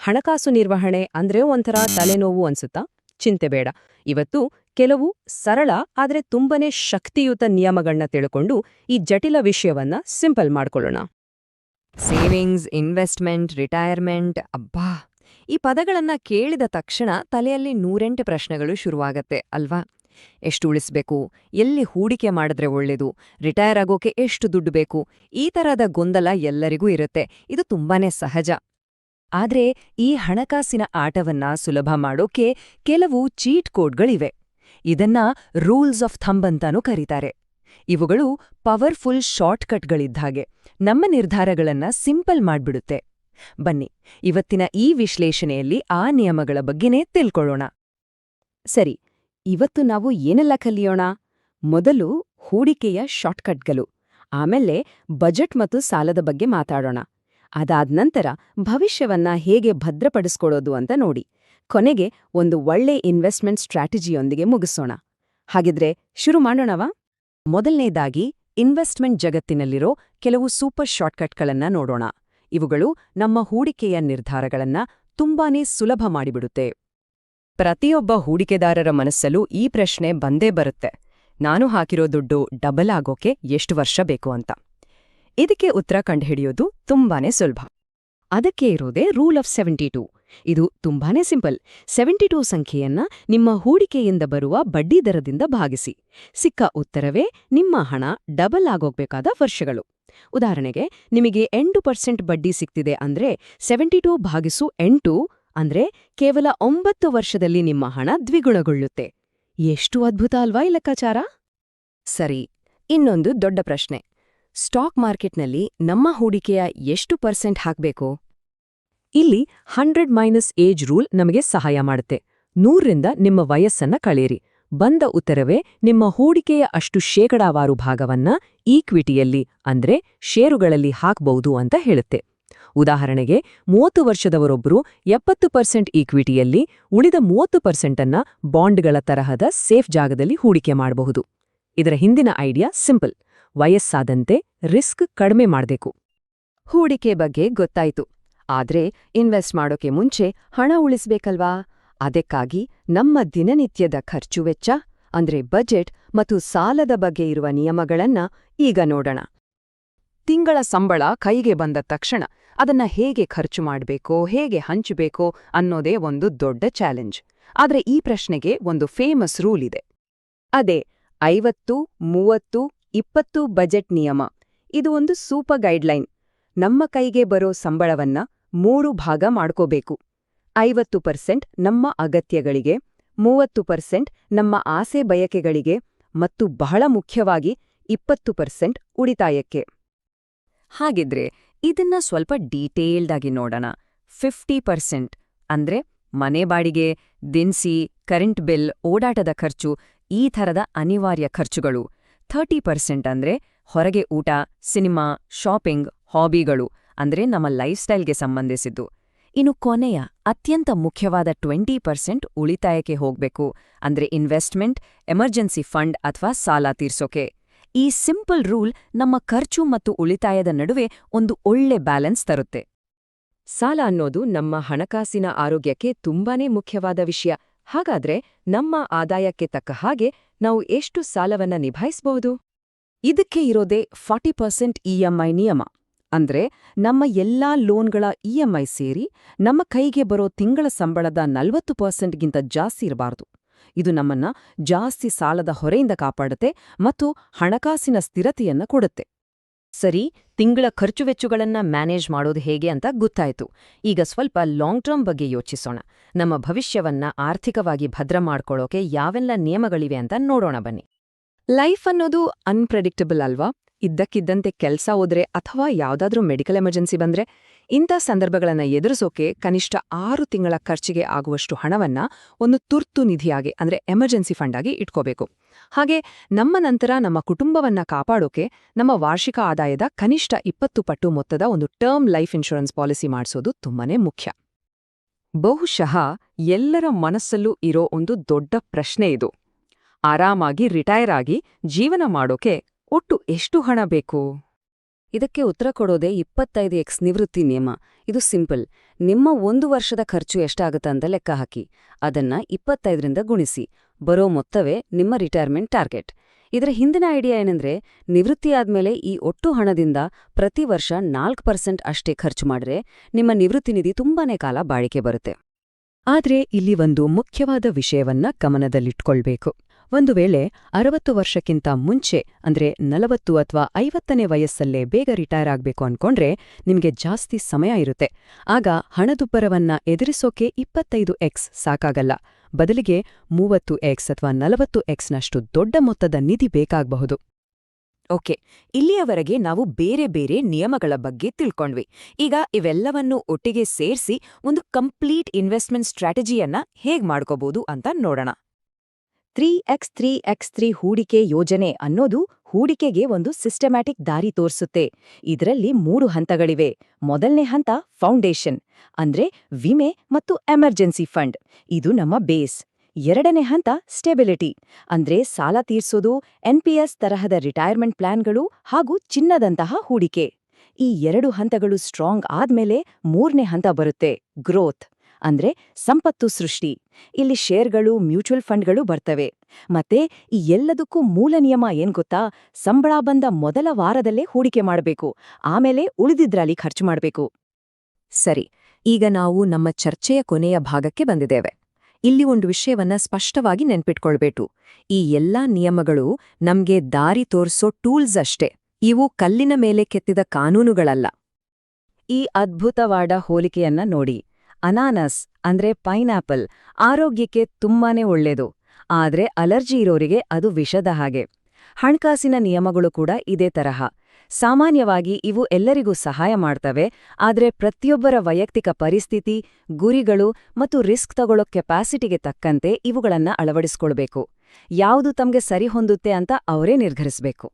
ಹಣಕಾಸು ನಿರ್ವಹಣೆ ಅಂದ್ರೆ ಒಂಥರ ತಲೆನೋವು ಅನ್ಸುತ್ತಾ? ಚಿಂತೆ ಬೇಡ. ಇವತ್ತು ಕೆಲವು ಸರಳ ಆದ್ರೆ ತುಂಬನೇ ಶಕ್ತಿಯುತ ನಿಯಮಗಳನ್ನ ತಿಳ್ಕೊಂಡು ಈ ಜಟಿಲ ವಿಷಯವನ್ನ ಸಿಂಪಲ್ ಮಾಡ್ಕೊಳ್ಳೋಣ. ಸೇವಿಂಗ್ಸ್, ಇನ್ವೆಸ್ಟ್ಮೆಂಟ್, ರಿಟೈರ್ಮೆಂಟ್, ಅಬ್ಬಾ! ಈ ಪದಗಳನ್ನ ಕೇಳಿದ ತಕ್ಷಣ ತಲೆಯಲ್ಲಿ 108 ಪ್ರಶ್ನೆಗಳು ಶುರುವಾಗತ್ತೆ ಅಲ್ವಾ? ಎಷ್ಟು ಉಳಿಸ್ಬೇಕು? ಎಲ್ಲಿ ಹೂಡಿಕೆ ಮಾಡಿದ್ರೆ ಒಳ್ಳೇದು? ರಿಟೈರ್ ಆಗೋಕೆ ಎಷ್ಟು ದುಡ್ಡು ಬೇಕು? ಈ ತರದ ಗೊಂದಲ ಎಲ್ಲರಿಗೂ ಇರುತ್ತೆ. ಇದು ತುಂಬಾನೇ ಸಹಜ. ಆದ್ರೆ ಈ ಹಣಕಾಸಿನ ಆಟವನ್ನ ಸುಲಭ ಮಾಡೋಕೆ ಕೆಲವು ಚೀಟ್ ಕೋಡ್ಗಳಿವೆ. ಇದನ್ನ ರೂಲ್ಸ್ ಆಫ್ ಥಂಬ್ ಅಂತಾನೂ ಕರೀತಾರೆ. ಇವುಗಳು ಪವರ್ಫುಲ್ ಶಾರ್ಟ್ಕಟ್ಗಳಿದ್ದಾಗೆ ನಮ್ಮ ನಿರ್ಧಾರಗಳನ್ನ ಸಿಂಪಲ್ ಮಾಡ್ಬಿಡುತ್ತೆ. ಬನ್ನಿ, ಇವತ್ತಿನ ಈ ವಿಶ್ಲೇಷಣೆಯಲ್ಲಿ ಆ ನಿಯಮಗಳ ಬಗ್ಗೆನೇ ತಿಳ್ಕೊಳ್ಳೋಣ. ಸರಿ, ಇವತ್ತು ನಾವು ಏನೆಲ್ಲ ಕಲಿಯೋಣ? ಮೊದಲು ಹೂಡಿಕೆಯ ಶಾರ್ಟ್ಕಟ್ಗಳು, ಆಮೇಲೆ ಬಜೆಟ್ ಮತ್ತು ಸಾಲದ ಬಗ್ಗೆ ಮಾತಾಡೋಣ. ಅದಾದ ನಂತರ ಭವಿಷ್ಯವನ್ನ ಹೇಗೆ ಭದ್ರಪಡಿಸ್ಕೊಳ್ಳೋದು ಅಂತ ನೋಡಿ. ಕೊನೆಗೆ ಒಂದು ಒಳ್ಳೆ ಇನ್ವೆಸ್ಟ್ಮೆಂಟ್ ಸ್ಟ್ರಾಟಜಿಯೊಂದಿಗೆ ಮುಗಿಸೋಣ. ಹಾಗಿದ್ರೆ ಶುರು ಮಾಡೋಣವಾ? ಮೊದಲನೇದಾಗಿ ಇನ್ವೆಸ್ಟ್ಮೆಂಟ್ ಜಗತ್ತಿನಲ್ಲಿರೋ ಕೆಲವು ಸೂಪರ್ ಶಾರ್ಟ್ಕಟ್ಗಳನ್ನ ನೋಡೋಣ. ಇವುಗಳು ನಮ್ಮ ಹೂಡಿಕೆಯ ನಿರ್ಧಾರಗಳನ್ನ ತುಂಬಾನೇ ಸುಲಭ ಮಾಡಿಬಿಡುತ್ತೆ. ಪ್ರತಿಯೊಬ್ಬ ಹೂಡಿಕೆದಾರರ ಮನಸ್ಸಲ್ಲೂ ಈ ಪ್ರಶ್ನೆ ಬಂದೇ ಬರುತ್ತೆ: ನಾನು ಹಾಕಿರೋ ದುಡ್ಡು ಡಬಲ್ ಆಗೋಕೆ ಎಷ್ಟು ವರ್ಷ ಬೇಕು ಅಂತ. ಇದಕ್ಕೆ ಉತ್ತರ ಕಂಡುಹಿಡಿಯೋದು ತುಂಬಾನೇ ಸುಲಭ. ಅದಕ್ಕೆ ಇರೋದೇ ರೂಲ್ ಆಫ್ 72. ಇದು ತುಂಬಾನೇ ಸಿಂಪಲ್. 72 ಸಂಖ್ಯೆಯನ್ನ ನಿಮ್ಮ ಹೂಡಿಕೆಯಿಂದ ಬರುವ ಬಡ್ಡಿ ದರದಿಂದ ಭಾಗಿಸಿ. ಸಿಕ್ಕ ಉತ್ತರವೇ ನಿಮ್ಮ ಹಣ ಡಬಲ್ ಆಗೋಗ್ಬೇಕಾದ ವರ್ಷಗಳು. ಉದಾಹರಣೆಗೆ, ನಿಮಗೆ 8% ಬಡ್ಡಿ ಸಿಗ್ತಿದೆ ಅಂದ್ರೆ 72 ಭಾಗಿಸು 8 ಅಂದ್ರೆ ಕೇವಲ 9 ವರ್ಷದಲ್ಲಿ ನಿಮ್ಮ ಹಣ ದ್ವಿಗುಣಗೊಳ್ಳುತ್ತೆ. ಎಷ್ಟು ಅದ್ಭುತ ಅಲ್ವಾ ಈ ಲೆಕ್ಕಾಚಾರ? ಸರಿ, ಇನ್ನೊಂದು ದೊಡ್ಡ ಪ್ರಶ್ನೆ: ಸ್ಟಾಕ್ ಮಾರ್ಕೆಟ್ನಲ್ಲಿ ನಮ್ಮ ಹೂಡಿಕೆಯ ಎಷ್ಟು % ಹಾಕ್ಬೇಕು? ಇಲ್ಲಿ 100 - ಏಜ್ ರೂಲ್ ನಮಗೆ ಸಹಾಯ ಮಾಡುತ್ತೆ. 100ರಿಂದ ನಿಮ್ಮ ವಯಸ್ಸನ್ನ ಕಳೆಯಿರಿ. ಬಂದ ಉತ್ತರವೇ ನಿಮ್ಮ ಹೂಡಿಕೆಯ ಅಷ್ಟು ಶೇಕಡಾವಾರು ಭಾಗವನ್ನ ಈಕ್ವಿಟಿಯಲ್ಲಿ ಅಂದ್ರೆ ಷೇರುಗಳಲ್ಲಿ ಹಾಕ್ಬಹುದು ಅಂತ ಹೇಳುತ್ತೆ. ಉದಾಹರಣೆಗೆ, 30 ವರ್ಷದವರೊಬ್ಬರು 70% ಈಕ್ವಿಟಿಯಲ್ಲಿ, ಉಳಿದ 30% ಅನ್ನ ಬಾಂಡ್ಗಳ ತರಹದ ಸೇಫ್ ಜಾಗದಲ್ಲಿ ಹೂಡಿಕೆ ಮಾಡಬಹುದು. ಇದರ ಹಿಂದಿನ ಐಡಿಯಾ ಸಿಂಪಲ್: ವಯಸ್ಸಾದಂತೆ ರಿಸ್ಕ್ ಕಡಿಮೆ ಮಾಡ್ಬೇಕು. ಹೂಡಿಕೆ ಬಗ್ಗೆ ಗೊತ್ತಾಯ್ತು. ಆದ್ರೆ ಇನ್ವೆಸ್ಟ್ ಮಾಡೋಕೆ ಮುಂಚೆ ಹಣ ಉಳಿಸ್ಬೇಕಲ್ವಾ? ಅದಕ್ಕಾಗಿ ನಮ್ಮ ದಿನನಿತ್ಯದ ಖರ್ಚು ವೆಚ್ಚ ಅಂದ್ರೆ ಬಜೆಟ್ ಮತ್ತು ಸಾಲದ ಬಗ್ಗೆ ಇರುವ ನಿಯಮಗಳನ್ನ ಈಗ ನೋಡೋಣ. ತಿಂಗಳ ಸಂಬಳ ಕೈಗೆ ಬಂದ ತಕ್ಷಣ ಅದನ್ನ ಹೇಗೆ ಖರ್ಚು ಮಾಡ್ಬೇಕೋ, ಹೇಗೆ ಹಂಚಬೇಕೋ ಅನ್ನೋದೇ ಒಂದು ದೊಡ್ಡ ಚಾಲೆಂಜ್. ಆದ್ರೆ ಈ ಪ್ರಶ್ನೆಗೆ ಒಂದು ಫೇಮಸ್ ರೂಲ್ ಇದೆ. ಅದೇ 50-30-20 ಬಜೆಟ್ ನಿಯಮ. ಇದು ಒಂದು ಸೂಪರ್ ಗೈಡ್ಲೈನ್. ನಮ್ಮ ಕೈಗೆ ಬರೋ ಸಂಬಳವನ್ನ 3 ಭಾಗ ಮಾಡ್ಕೋಬೇಕು. 50% ನಮ್ಮ ಅಗತ್ಯಗಳಿಗೆ, 30% ನಮ್ಮ ಆಸೆ ಬಯಕೆಗಳಿಗೆ ಮತ್ತು ಬಹಳ ಮುಖ್ಯವಾಗಿ 20% ಉಳಿತಾಯಕ್ಕೆ. ಹಾಗಿದ್ರೆ ಇದನ್ನ ಸ್ವಲ್ಪ ಡೀಟೇಲ್ಡ್ ಆಗಿ ನೋಡೋಣ. 50% ಅಂದ್ರೆ ಮನೆ ಬಾಡಿಗೆ, ದಿನಸಿ, ಕರೆಂಟ್ ಬಿಲ್, ಓಡಾಟದ ಖರ್ಚು, ಈ ಥರದ ಅನಿವಾರ್ಯ ಖರ್ಚುಗಳು. 30% ಅಂದ್ರೆ ಹೊರಗೆ ಊಟ, ಸಿನಿಮಾ, ಶಾಪಿಂಗ್, ಹಾಬಿಗಳು ಅಂದ್ರೆ ನಮ್ಮ ಲೈಫ್ ಸ್ಟೈಲ್ಗೆ ಸಂಬಂಧಿಸಿದ್ದು. ಇನ್ನು ಕೊನೆಯ ಅತ್ಯಂತ ಮುಖ್ಯವಾದ 20% ಉಳಿತಾಯಕ್ಕೆ ಹೋಗ್ಬೇಕು, ಅಂದ್ರೆ ಇನ್ವೆಸ್ಟ್ಮೆಂಟ್, ಎಮರ್ಜೆನ್ಸಿ ಫಂಡ್ ಅಥವಾ ಸಾಲ ತೀರ್ಸೋಕೆ. ಈ ಸಿಂಪಲ್ ರೂಲ್ ನಮ್ಮ ಖರ್ಚು ಮತ್ತು ಉಳಿತಾಯದ ನಡುವೆ ಒಂದು ಒಳ್ಳೆ ಬ್ಯಾಲೆನ್ಸ್ ತರುತ್ತೆ. ಸಾಲ ಅನ್ನೋದು ನಮ್ಮ ಹಣಕಾಸಿನ ಆರೋಗ್ಯಕ್ಕೆ ತುಂಬಾನೇ ಮುಖ್ಯವಾದ ವಿಷಯ. ಹಾಗಾದ್ರೆ ನಮ್ಮ ಆದಾಯಕ್ಕೆ ತಕ್ಕ ಹಾಗೆ ನಾವು ಎಷ್ಟು ಸಾಲವನ್ನ ನಿಭಾಯಿಸಬಹುದು? ಇದಕ್ಕೆ ಇರೋದೇ 40% EMI ನಿಯಮ. ಅಂದ್ರೆ ನಮ್ಮ ಎಲ್ಲಾ ಲೋನ್ಗಳ EMI ಸೇರಿ ನಮ್ಮ ಕೈಗೆ ಬರೋ ತಿಂಗಳ ಸಂಬಳದ 40%ಗಿಂತ ಜಾಸ್ತಿ ಇರಬಾರ್ದು. ಇದು ನಮ್ಮನ್ನ ಜಾಸ್ತಿ ಸಾಲದ ಹೊರೆಯಿಂದ ಕಾಪಾಡುತ್ತೆ ಮತ್ತು ಹಣಕಾಸಿನ ಸ್ಥಿರತೆಯನ್ನ ಕೊಡುತ್ತೆ. ಸರಿ, ತಿಂಗಳ ಖರ್ಚು ವೆಚ್ಚಗಳನ್ನ ಮ್ಯಾನೇಜ್ ಮಾಡೋದು ಹೇಗೆ ಅಂತ ಗೊತ್ತಾಯ್ತು. ಈಗ ಸ್ವಲ್ಪ ಲಾಂಗ್ ಟರ್ಮ್ ಬಗ್ಗೆ ಯೋಚಿಸೋಣ. ನಮ್ಮ ಭವಿಷ್ಯವನ್ನ ಆರ್ಥಿಕವಾಗಿ ಭದ್ರ ಮಾಡ್ಕೊಳ್ಳೋಕೆ ಯಾವೆಲ್ಲ ನಿಯಮಗಳಿವೆ ಅಂತ ನೋಡೋಣ ಬನ್ನಿ. ಲೈಫ್ ಅನ್ನೋದು ಅನ್ಪ್ರೆಡಿಕ್ಟಬಲ್ ಅಲ್ವಾ? ಇದ್ದಕ್ಕಿದ್ದಂತೆ ಕೆಲ್ಸ ಹೋದ್ರೆ ಅಥವಾ ಯಾವ್ದಾದ್ರೂ ಮೆಡಿಕಲ್ ಎಮರ್ಜೆನ್ಸಿ ಬಂದ್ರೆ ಇಂಥ ಸಂದರ್ಭಗಳನ್ನ ಎದುರಿಸೋಕೆ ಕನಿಷ್ಠ 6 ತಿಂಗಳ ಖರ್ಚಿಗೆ ಆಗುವಷ್ಟು ಹಣವನ್ನ ಒಂದು ತುರ್ತು ನಿಧಿಯಾಗಿ ಅಂದ್ರೆ ಎಮರ್ಜೆನ್ಸಿ ಫಂಡ್ ಆಗಿ ಇಟ್ಕೋಬೇಕು. ಹಾಗೆ ನಮ್ಮ ನಂತರ ನಮ್ಮ ಕುಟುಂಬವನ್ನ ಕಾಪಾಡೋಕೆ ನಮ್ಮ ವಾರ್ಷಿಕ ಆದಾಯದ ಕನಿಷ್ಠ 20 ಪಟ್ಟು ಮೊತ್ತದ ಒಂದು ಟರ್ಮ್ ಲೈಫ್ ಇನ್ಶೂರೆನ್ಸ್ ಪಾಲಿಸಿ ಮಾಡಿಸೋದು ತುಂಬಾನೇ ಮುಖ್ಯ. ಬಹುಶಃ ಎಲ್ಲರ ಮನಸ್ಸಲ್ಲೂ ಇರೋ ಒಂದು ದೊಡ್ಡ ಪ್ರಶ್ನೆ ಇದು: ಆರಾಮಾಗಿ ರಿಟೈರ್ ಆಗಿ ಜೀವನ ಮಾಡೋಕೆ ಒಟ್ಟು ಎಷ್ಟು ಹಣ ಬೇಕು? ಇದಕ್ಕೆ ಉತ್ತರ ಕೊಡೋದೇ 25x ನಿವೃತ್ತಿ ನಿಯಮ. ಇದು ಸಿಂಪಲ್. ನಿಮ್ಮ 1 ವರ್ಷದ ಖರ್ಚು ಎಷ್ಟಾಗುತ್ತೆ ಅಂತ ಲೆಕ್ಕ ಹಾಕಿ. ಅದನ್ನ 25ರಿಂದ ಗುಣಿಸಿ. ಬರೋ ಮೊತ್ತವೇ ನಿಮ್ಮ ರಿಟೈರ್ಮೆಂಟ್ ಟಾರ್ಗೆಟ್. ಇದರ ಹಿಂದಿನ ಐಡಿಯಾ ಏನಂದ್ರೆ, ನಿವೃತ್ತಿಯಾದ್ಮೇಲೆ ಈ ಒಟ್ಟು ಹಣದಿಂದ ಪ್ರತಿ ವರ್ಷ 4% ಅಷ್ಟೇ ಖರ್ಚು ಮಾಡ್ರೆ ನಿಮ್ಮ ನಿವೃತ್ತಿ ನಿಧಿ ತುಂಬಾನೇ ಕಾಲ ಬಾಳಿಕೆ ಬರುತ್ತೆ. ಆದ್ರೆ ಇಲ್ಲಿ ಒಂದು ಮುಖ್ಯವಾದ ವಿಷಯವನ್ನ ಗಮನದಲ್ಲಿಟ್ಕೊಳ್ಬೇಕು. ಒಂದು ವೇಳೆ 60 ವರ್ಷಕ್ಕಿಂತ ಮುಂಚೆ ಅಂದ್ರೆ 40 ಅಥವಾ 50ನೇ ವಯಸ್ಸಲ್ಲೇ ಬೇಗ ರಿಟೈರ್ ಆಗ್ಬೇಕು ಅನ್ಕೊಂಡ್ರೆ ನಿಮ್ಗೆ ಜಾಸ್ತಿ ಸಮಯ ಇರುತ್ತೆ. ಆಗ ಹಣದುಬ್ಬರವನ್ನ ಎದುರಿಸೋಕೆ 25x ಸಾಕಾಗಲ್ಲ. ಬದಲಿಗೆ 30x ಅಥವಾ 40xನಷ್ಟು ದೊಡ್ಡ ಮೊತ್ತದ ನಿಧಿ ಬೇಕಾಗಬಹುದು. ಓಕೆ, ಇಲ್ಲಿಯವರೆಗೆ ನಾವು ಬೇರೆ ಬೇರೆ ನಿಯಮಗಳ ಬಗ್ಗೆ ತಿಳ್ಕೊಂಡ್ವಿ. ಈಗ ಇವೆಲ್ಲವನ್ನೂ ಒಟ್ಟಿಗೆ ಸೇರಿಸಿ ಒಂದು ಕಂಪ್ಲೀಟ್ ಇನ್ವೆಸ್ಟ್ಮೆಂಟ್ ಸ್ಟ್ರಾಟಜಿಯನ್ನ ಹೇಗ್ ಮಾಡ್ಕೋಬಹುದು ಅಂತ ನೋಡೋಣ. 3x3x3 ಹೂಡಿಕೆ ಯೋಜನೆ ಅನ್ನೋದು ಹೂಡಿಕೆಗೆ ಒಂದು ಸಿಸ್ಟಮ್ಯಾಟಿಕ್ ದಾರಿ ತೋರಿಸುತ್ತೆ. ಇದರಲ್ಲಿ 3 ಹಂತಗಳಿವೆ. ಮೊದಲನೇ ಹಂತ ಫೌಂಡೇಶನ್, ಅಂದ್ರೆ ವಿಮೆ ಮತ್ತು ಎಮರ್ಜೆನ್ಸಿ ಫಂಡ್. ಇದು ನಮ್ಮ ಬೇಸ್. ಎರಡನೇ ಹಂತ ಸ್ಟೆಬಿಲಿಟಿ, ಅಂದ್ರೆ ಸಾಲ ತೀರ್ಸೋದು, ಎನ್ಪಿಎಸ್ ತರಹದ ರಿಟೈರ್ಮೆಂಟ್ ಪ್ಲಾನ್ಗಳು ಹಾಗೂ ಚಿನ್ನದಂತಹ ಹೂಡಿಕೆ. ಈ 2 ಹಂತಗಳು ಸ್ಟ್ರಾಂಗ್ ಆದ್ಮೇಲೆ 3ನೇ ಹಂತ ಬರುತ್ತೆ, ಗ್ರೋತ್, ಅಂದ್ರೆ ಸಂಪತ್ತು ಸೃಷ್ಟಿ. ಇಲ್ಲಿ ಶೇರ್ಗಳು, ಮ್ಯೂಚುವಲ್ ಫಂಡ್ಗಳು ಬರ್ತವೆ. ಮತ್ತೆ ಈ ಎಲ್ಲದಕ್ಕೂ ಮೂಲ ನಿಯಮ ಏನ್ ಗೊತ್ತಾ? ಸಂಬಳ ಬಂದ ಮೊದಲ ವಾರದಲ್ಲೇ ಹೂಡಿಕೆ ಮಾಡಬೇಕು, ಆಮೇಲೆ ಉಳಿದಿದ್ರಲ್ಲಿ ಖರ್ಚು ಮಾಡಬೇಕು. ಸರಿ, ಈಗ ನಾವು ನಮ್ಮ ಚರ್ಚೆಯ ಕೊನೆಯ ಭಾಗಕ್ಕೆ ಬಂದಿದ್ದೇವೆ. ಇಲ್ಲಿ ಒಂದು ವಿಷಯವನ್ನ ಸ್ಪಷ್ಟವಾಗಿ ನೆನ್ಪಿಟ್ಕೊಳ್ಬೇಕು. ಈ ಎಲ್ಲಾ ನಿಯಮಗಳು ನಮ್ಗೆ ದಾರಿ ತೋರ್ಸೋ ಟೂಲ್ಸ್ ಅಷ್ಟೇ. ಇವು ಕಲ್ಲಿನ ಮೇಲೆ ಕೆತ್ತಿದ ಕಾನೂನುಗಳಲ್ಲ. ಈ ಅದ್ಭುತವಾದ ಹೋಲಿಕೆಯನ್ನ ನೋಡಿ. ಅನಾನಸ್ ಅಂದ್ರೆ ಪೈನಾಪಲ್ ಆರೋಗ್ಯಕ್ಕೆ ತುಂಬಾನೇ ಒಳ್ಳೇದು, ಆದ್ರೆ ಅಲರ್ಜಿ ಇರೋರಿಗೆ ಅದು ವಿಷದ ಹಾಗೆ. ಹಣಕಾಸಿನ ನಿಯಮಗಳು ಕೂಡ ಇದೇ ತರಹ. ಸಾಮಾನ್ಯವಾಗಿ ಇವು ಎಲ್ಲರಿಗೂ ಸಹಾಯ ಮಾಡ್ತವೆ, ಆದ್ರೆ ಪ್ರತಿಯೊಬ್ಬರ ವೈಯಕ್ತಿಕ ಪರಿಸ್ಥಿತಿ, ಗುರಿಗಳು ಮತ್ತು ರಿಸ್ಕ್ ತಗೊಳ್ಳೋ ಕೆಪಾಸಿಟಿಗೆ ತಕ್ಕಂತೆ ಇವುಗಳನ್ನ ಅಳವಡಿಸ್ಕೊಳ್ಬೇಕು. ಯಾವುದು ತಮ್ಗೆ ಸರಿ ಹೊಂದುತ್ತೆ ಅಂತ ಅವರೇ ನಿರ್ಧರಿಸಬೇಕು.